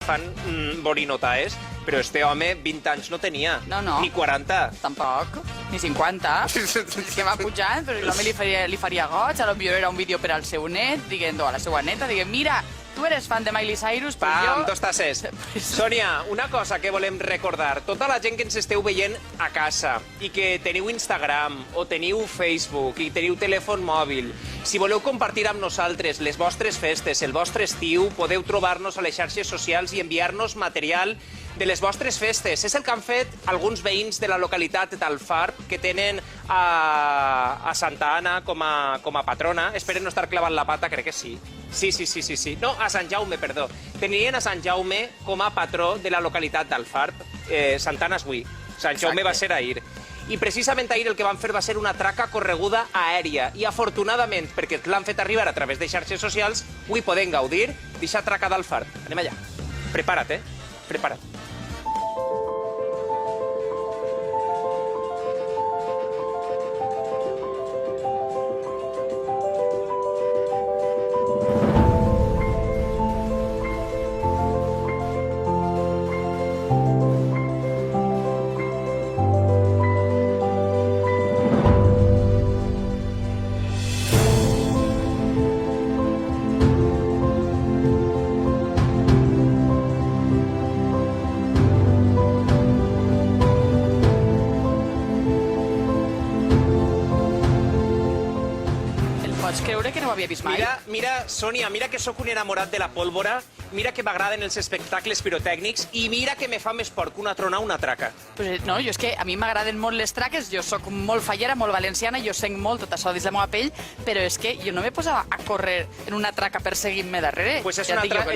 fan borinotaes, però este home 20 anys no tenia, No. ni 40. Tampoc, ni 50. És que va pujant, però l'home li faria goig, potser era un vídeo per al seu net, dient, o a la seva neta, dient, mira, tu eres fan de Miley Cyrus, però jo... Pam, dos tasses. Sònia, una cosa que volem recordar. Tota la gent que ens esteu veient a casa i que teniu Instagram o teniu Facebook i teniu telèfon mòbil, si voleu compartir amb nosaltres les vostres festes, el vostre estiu, podeu trobar-nos a les xarxes socials i enviar-nos material de les vostres festes. És el que han fet alguns veïns de la localitat d'Alfarb, que tenen a Santa Anna com a patrona. Esperen no estar clavant la pata, crec que sí. Sí. No, a Sant Jaume, perdó. Tenien a Sant Jaume com a patró de la localitat d'Alfarb. Santa Anna és avui. Sant Jaume va ser ahir. I precisament ahir el que van fer va ser una traca correguda aèria. I afortunadament, perquè l'han fet arribar a través de xarxes socials, avui podem gaudir d'aquesta traca d'Alfarb. Anem allà. Prepara't, Prepara't. Pots creure que no ho havia vist mai? Mira, Sònia, mira que sóc un enamorat de la pólvora, mira que m'agraden els espectacles pirotècnics i mira que me fa més por que una trona o una traca. Pues no, jo és que a mi m'agraden molt les traques, jo sóc molt fallera, molt valenciana, jo senc molt tot això dins la meva pell, però és que jo no me posava a córrer en una traca perseguint-me darrere. Pues és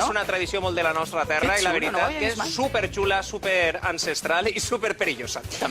una tradició molt de la nostra terra i la veritat que és superxula, superancestral i superperillosa.